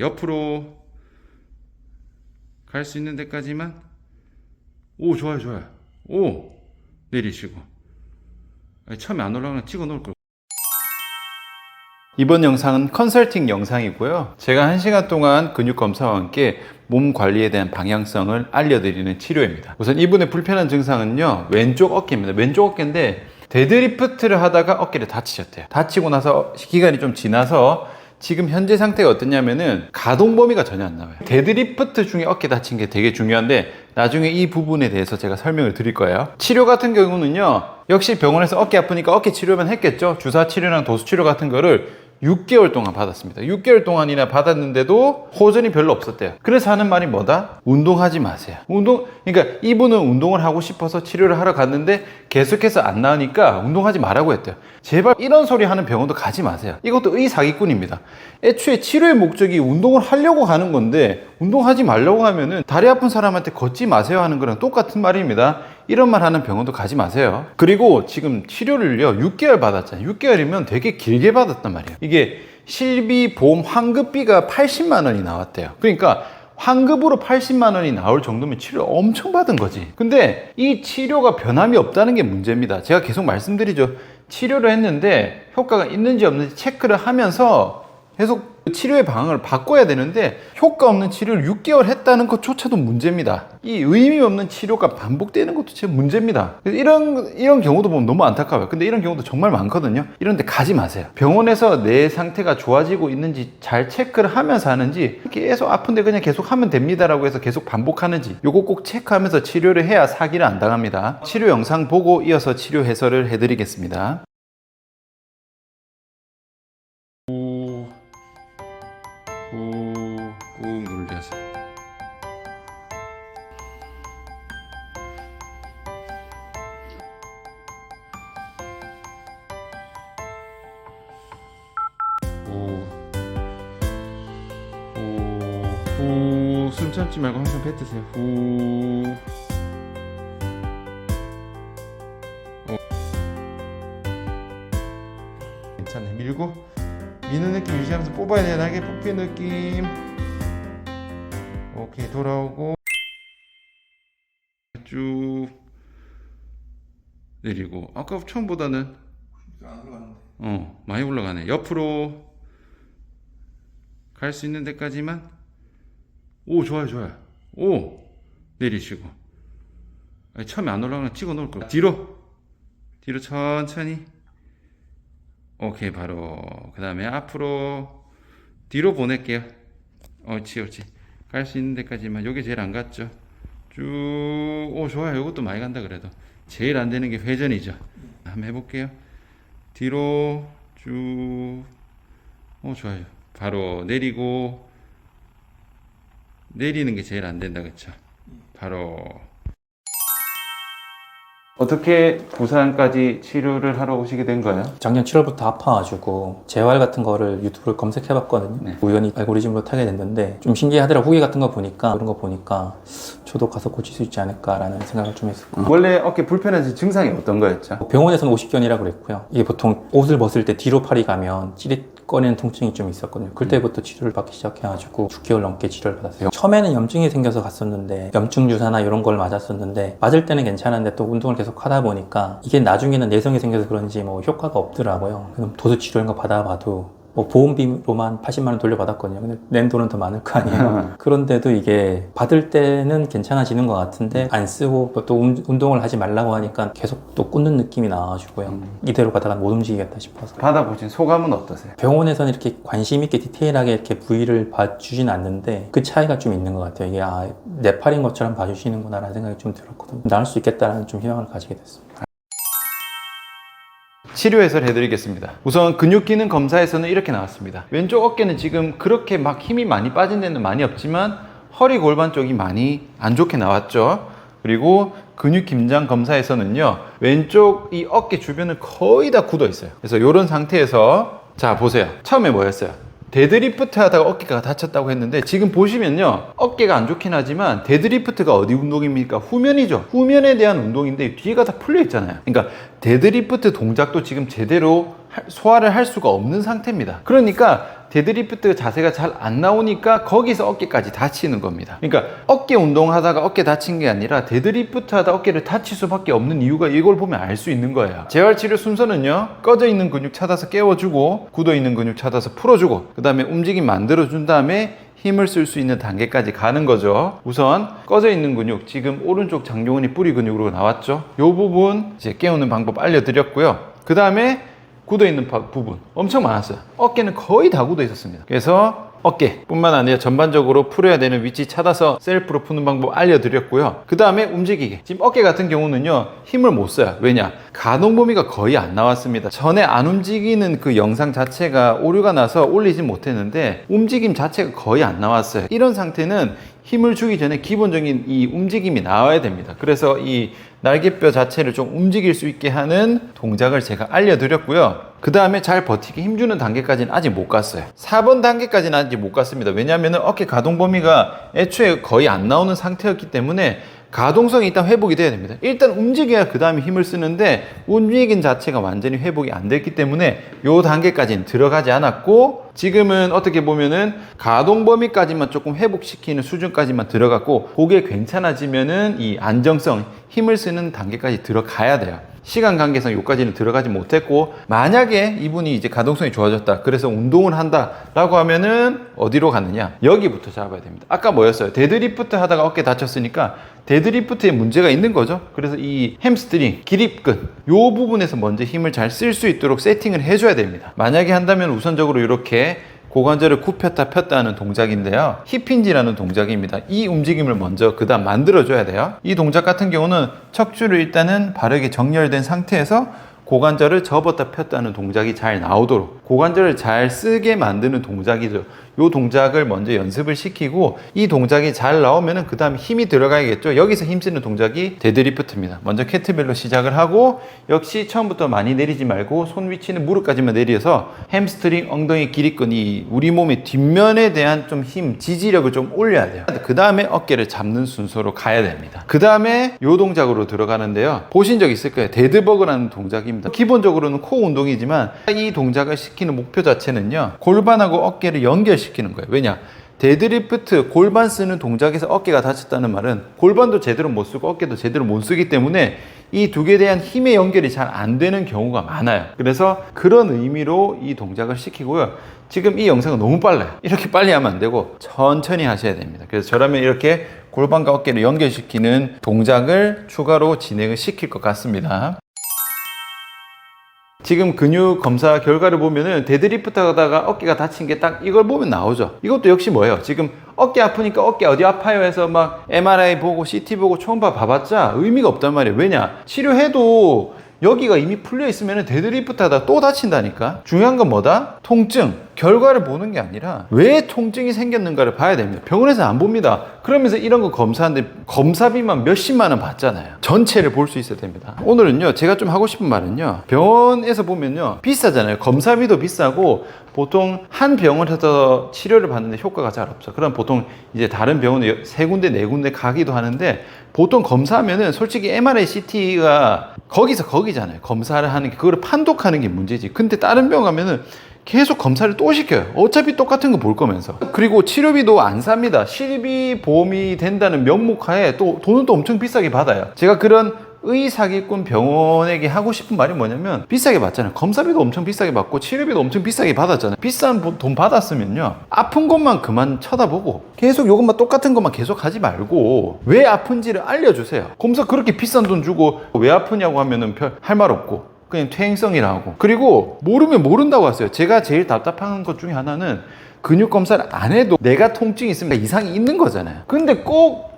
옆으로 갈 수 있는 데까지만. 오, 좋아요, 좋아요. 오, 내리시고. 아니, 처음에 안 올라가면 찍어 놓을 걸. 이번 영상은 컨설팅 영상이고요. 제가 1시간 동안 근육 검사와 함께 몸 관리에 대한 방향성을 알려드리는 치료입니다. 우선 이분의 불편한 증상은요, 왼쪽 어깨입니다. 왼쪽 어깨인데 데드리프트를 하다가 어깨를 다치셨대요. 다치고 나서 기간이 좀 지나서 지금 현재 상태가 어떠냐면은 가동 범위가 전혀 안 나와요. 데드리프트 중에 어깨 다친 게 되게 중요한데 나중에 이 부분에 대해서 제가 설명을 드릴 거예요. 치료 같은 경우는요, 역시 병원에서 어깨 아프니까 어깨 치료만 했겠죠. 주사 치료랑 도수 치료 같은 거를 6개월 동안 받았습니다. 6개월 동안이나 받았는데도 호전이 별로 없었대요. 그래서 하는 말이 뭐다? 운동하지 마세요. 그러니까 이분은 운동을 하고 싶어서 치료를 하러 갔는데 계속해서 안 나으니까 운동하지 말라고 했대요. 제발 이런 소리 하는 병원도 가지 마세요. 이것도 의사기꾼입니다. 애초에 치료의 목적이 운동을 하려고 하는 건데 운동하지 말라고 하면은 다리 아픈 사람한테 걷지 마세요 하는 거랑 똑같은 말입니다. 이런 말 하는 병원도 가지 마세요. 그리고 지금 치료를요 6개월 받았잖아요. 6개월이면 되게 길게 받았단 말이에요. 이게 실비 보험 환급비가 80만 원이 나왔대요. 그러니까 환급으로 80만 원이 나올 정도면 치료를 엄청 받은 거지. 근데 이 치료가 변함이 없다는 게 문제입니다. 제가 계속 말씀드리죠. 치료를 했는데 효과가 있는지 없는지 체크를 하면서 계속 치료의 방향을 바꿔야 되는데 효과 없는 치료를 6개월 했다는 것조차도 문제입니다. 이 의미 없는 치료가 반복되는 것도 진짜 문제입니다. 이런 경우도 보면 너무 안타까워요. 근데 이런 경우도 정말 많거든요. 이런 데 가지 마세요. 병원에서 내 상태가 좋아지고 있는지 잘 체크를 하면서 하는지, 계속 아픈데 그냥 계속 하면 됩니다라고 해서 계속 반복하는지, 요거 꼭 체크하면서 치료를 해야 사기를 안 당합니다. 치료 영상 보고 이어서 치료 해설을 해드리겠습니다. 꾹 눌려서. 숨 참지 말고 항상 뱉으세요. 후. 괜찮네. 밀고 미는 느낌 유지하면서 뽑아야 돼. 날개 뽑힌 느낌. 오케이, 돌아오고 쭉 내리고. 아까 처음보다는 많이 올라가네. 옆으로 갈 수 있는 데까지만. 오, 좋아요, 좋아요. 오, 내리시고. 아니, 처음에 안 올라가면 찍어 놓을 걸. 뒤로 천천히. 오케이, 바로. 그 다음에 앞으로 뒤로 보낼게요. 옳지. 갈 수 있는 데까지만. 요게 제일 안 갔죠. 쭉. 오, 좋아요. 요것도 많이 간다. 그래도 제일 안 되는 게 회전이죠. 한번 해볼게요. 뒤로 쭉. 오, 좋아요. 바로 내리고. 내리는 게 제일 안 된다. 그쵸? 바로. 어떻게 부산까지 치료를 하러 오시게 된 거예요? 작년 7월부터 아파가지고 재활 같은 거를 유튜브를 검색해봤거든요. 네. 우연히 알고리즘으로 타게 됐는데 좀 신기하더라고. 후기 같은 거 보니까, 그런 거 보니까 저도 가서 고칠 수 있지 않을까라는 생각을 좀 했었고. 원래 어깨 불편해진 증상이 어떤 거였죠? 병원에서는 오십견이라고 그랬고요. 이게 보통 옷을 벗을 때 뒤로 팔이 가면 찌릿거리는 통증이 좀 있었거든요. 그때부터 치료를 받기 시작해가지고 6개월 넘게 치료를 받았어요. 처음에는 염증이 생겨서 갔었는데, 염증 주사나 이런 걸 맞았었는데, 맞을 때는 괜찮은데 또 운동을 계속 하다 보니까 이게 나중에는 내성이 생겨서 그런지 뭐 효과가 없더라고요. 그럼 도수 치료 이런 거 받아봐도 뭐 보험비로만 80만 원 돌려받았거든요. 근데 낸 돈은 더 많을 거 아니에요. 그런데도 이게 받을 때는 괜찮아지는 것 같은데 안 쓰고 또 운동을 하지 말라고 하니까 계속 또 꽂는 느낌이 나와가지고요. 이대로 가다가 못 움직이겠다 싶어서. 받아보신 소감은 어떠세요? 병원에서는 이렇게 관심 있게 디테일하게 이렇게 부위를 봐주진 않는데 그 차이가 좀 있는 것 같아요. 이게 내 팔인 것처럼 봐주시는구나 라는 생각이 좀 들었거든요. 나을 수 있겠다라는 좀 희망을 가지게 됐습니다. 치료 해설 해드리겠습니다. 우선 근육 기능 검사에서는 이렇게 나왔습니다. 왼쪽 어깨는 지금 그렇게 막 힘이 많이 빠진 데는 많이 없지만 허리 골반 쪽이 많이 안 좋게 나왔죠. 그리고 근육 긴장 검사에서는요, 왼쪽 이 어깨 주변은 거의 다 굳어 있어요. 그래서 이런 상태에서, 자 보세요. 처음에 뭐였어요? 데드리프트 하다가 어깨가 다쳤다고 했는데, 지금 보시면요, 어깨가 안 좋긴 하지만 데드리프트가 어디 운동입니까? 후면이죠. 후면에 대한 운동인데 뒤가 다 풀려 있잖아요. 그러니까 데드리프트 동작도 지금 제대로 소화를 할 수가 없는 상태입니다. 그러니까 데드리프트 자세가 잘 안 나오니까 거기서 어깨까지 다치는 겁니다. 그러니까 어깨 운동하다가 어깨 다친 게 아니라 데드리프트 하다 어깨를 다칠 수밖에 없는 이유가 이걸 보면 알 수 있는 거예요. 재활치료 순서는요, 꺼져 있는 근육 찾아서 깨워주고 굳어 있는 근육 찾아서 풀어주고 그 다음에 움직임 만들어준 다음에 힘을 쓸 수 있는 단계까지 가는 거죠. 우선 꺼져 있는 근육, 지금 오른쪽 장요근이 뿌리 근육으로 나왔죠. 이 부분 이제 깨우는 방법 알려드렸고요. 그 다음에 굳어있는 부분 엄청 많았어요. 어깨는 거의 다 굳어 있었습니다. 그래서 어깨뿐만 아니라 전반적으로 풀어야 되는 위치 찾아서 셀프로 푸는 방법 알려드렸고요. 그 다음에 움직이기. 지금 어깨 같은 경우는요, 힘을 못 써요. 왜냐? 가동 범위가 거의 안 나왔습니다. 전에 안 움직이는 그 영상 자체가 오류가 나서 올리진 못했는데 움직임 자체가 거의 안 나왔어요. 이런 상태는 힘을 주기 전에 기본적인 이 움직임이 나와야 됩니다. 그래서 이 날개뼈 자체를 좀 움직일 수 있게 하는 동작을 제가 알려드렸고요. 그 다음에 잘 버티기 힘주는 단계까지는 아직 못 갔어요. 4번 단계까지는 아직 못 갔습니다. 왜냐하면 어깨 가동 범위가 애초에 거의 안 나오는 상태였기 때문에 가동성이 일단 회복이 돼야 됩니다. 일단 움직여야 그 다음에 힘을 쓰는데 움직임 자체가 완전히 회복이 안 됐기 때문에 요 단계까지는 들어가지 않았고, 지금은 어떻게 보면은 가동 범위까지만 조금 회복시키는 수준까지만 들어갔고, 그게 괜찮아지면은 이 안정성, 힘을 쓰는 단계까지 들어가야 돼요. 시간 관계상 여기까지는 들어가지 못했고, 만약에 이분이 이제 가동성이 좋아졌다, 그래서 운동을 한다 라고 하면은 어디로 가느냐, 여기부터 잡아야 됩니다. 아까 뭐였어요? 데드리프트 하다가 어깨 다쳤으니까 데드리프트에 문제가 있는 거죠. 그래서 이 햄스트링, 기립근 요 부분에서 먼저 힘을 잘 쓸 수 있도록 세팅을 해줘야 됩니다. 만약에 한다면 우선적으로 이렇게 고관절을 굽혔다 폈다 하는 동작인데요, 힙힌지라는 동작입니다. 이 움직임을 먼저 그 다음 만들어줘야 돼요. 이 동작 같은 경우는 척추를 일단은 바르게 정렬된 상태에서 고관절을 접었다 폈다 하는 동작이 잘 나오도록 고관절을 잘 쓰게 만드는 동작이죠. 이 동작을 먼저 연습을 시키고, 이 동작이 잘 나오면은 그 다음 힘이 들어가야겠죠. 여기서 힘 쓰는 동작이 데드리프트입니다. 먼저 캐트벨로 시작을 하고, 역시 처음부터 많이 내리지 말고 손 위치는 무릎까지만 내려서 햄스트링, 엉덩이, 기립근, 이 우리 몸의 뒷면에 대한 좀 힘, 지지력을 좀 올려야 돼요. 그 다음에 어깨를 잡는 순서로 가야 됩니다. 그 다음에 이 동작으로 들어가는데요, 보신 적 있을 거예요. 데드버그라는 동작입니다. 기본적으로는 코어 운동이지만 이 동작을 시키는 목표 자체는요, 골반하고 어깨를 연결시키는 거예요. 왜냐? 데드리프트 골반 쓰는 동작에서 어깨가 다쳤다는 말은 골반도 제대로 못 쓰고 어깨도 제대로 못 쓰기 때문에 이 두 개에 대한 힘의 연결이 잘 안 되는 경우가 많아요. 그래서 그런 의미로 이 동작을 시키고요. 지금 이 영상은 너무 빨라요. 이렇게 빨리 하면 안 되고 천천히 하셔야 됩니다. 그래서 저라면 이렇게 골반과 어깨를 연결시키는 동작을 추가로 진행을 시킬 것 같습니다. 지금 근육 검사 결과를 보면은 데드리프트 하다가 어깨가 다친 게 딱 이걸 보면 나오죠. 이것도 역시 뭐예요? 지금 어깨 아프니까 어깨 어디 아파요 해서 막 MRI 보고 CT 보고 초음파 봐봤자 의미가 없단 말이에요. 왜냐? 치료해도 여기가 이미 풀려 있으면 데드리프트 하다 또 다친다니까. 중요한 건 뭐다? 통증. 결과를 보는 게 아니라 왜 통증이 생겼는가를 봐야 됩니다. 병원에서 안 봅니다. 그러면서 이런 거 검사하는데 검사비만 몇십만 원 받잖아요. 전체를 볼 수 있어야 됩니다. 오늘은요, 제가 좀 하고 싶은 말은요, 병원에서 보면요 비싸잖아요. 검사비도 비싸고 보통 한 병원에서 치료를 받는데 효과가 잘 없어. 그럼 보통 이제 다른 병원에 세 군데 네 군데 가기도 하는데, 보통 검사하면은 솔직히 MRI, CT가 거기잖아요. 검사를 하는 게, 그거를 판독하는 게 문제지. 근데 다른 병원 가면은 계속 검사를 또 시켜요. 어차피 똑같은 거 볼 거면서. 그리고 치료비도 안 삽니다. 실비 보험이 된다는 명목하에 또 돈은 또 엄청 비싸게 받아요. 제가 그런 의사기꾼 병원에게 하고 싶은 말이 뭐냐면, 비싸게 받잖아요. 검사비도 엄청 비싸게 받고 치료비도 엄청 비싸게 받았잖아요. 비싼 돈 받았으면요, 아픈 것만 그만 쳐다보고 계속 이것만 똑같은 것만 계속 하지 말고 왜 아픈지를 알려주세요. 검사 그렇게 비싼 돈 주고 왜 아프냐고 하면은 할 말 없고 그냥 퇴행성이라 하고, 그리고 모르면 모른다고 하세요. 제가 제일 답답한 것 중에 하나는 근육 검사를 안 해도 내가 통증이 있으면 이상이 있는 거잖아요. 근데 꼭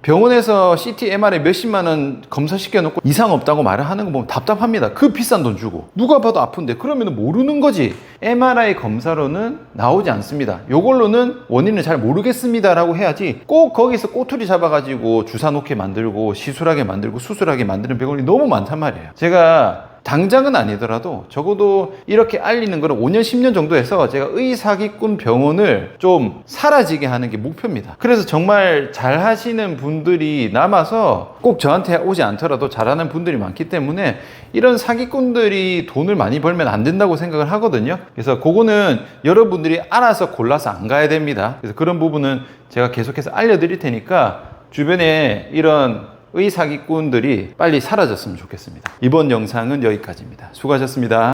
병원에서 CT, MRI 몇십만 원 검사시켜놓고 이상 없다고 말을 하는 거 보면 답답합니다. 그 비싼 돈 주고 누가 봐도 아픈데 그러면 모르는 거지. MRI 검사로는 나오지 않습니다. 요걸로는 원인을 잘 모르겠습니다 라고 해야지, 꼭 거기서 꼬투리 잡아가지고 주사 놓게 만들고 시술하게 만들고 수술하게 만드는 병원이 너무 많단 말이에요. 제가 당장은 아니더라도 적어도 이렇게 알리는 거는 5년, 10년 정도 해서 제가 의사기꾼 병원을 좀 사라지게 하는 게 목표입니다. 그래서 정말 잘 하시는 분들이 남아서 꼭 저한테 오지 않더라도 잘하는 분들이 많기 때문에 이런 사기꾼들이 돈을 많이 벌면 안 된다고 생각을 하거든요. 그래서 그거는 여러분들이 알아서 골라서 안 가야 됩니다. 그래서 그런 부분은 제가 계속해서 알려드릴 테니까 주변에 이런 의사기꾼들이 빨리 사라졌으면 좋겠습니다. 이번 영상은 여기까지입니다. 수고하셨습니다.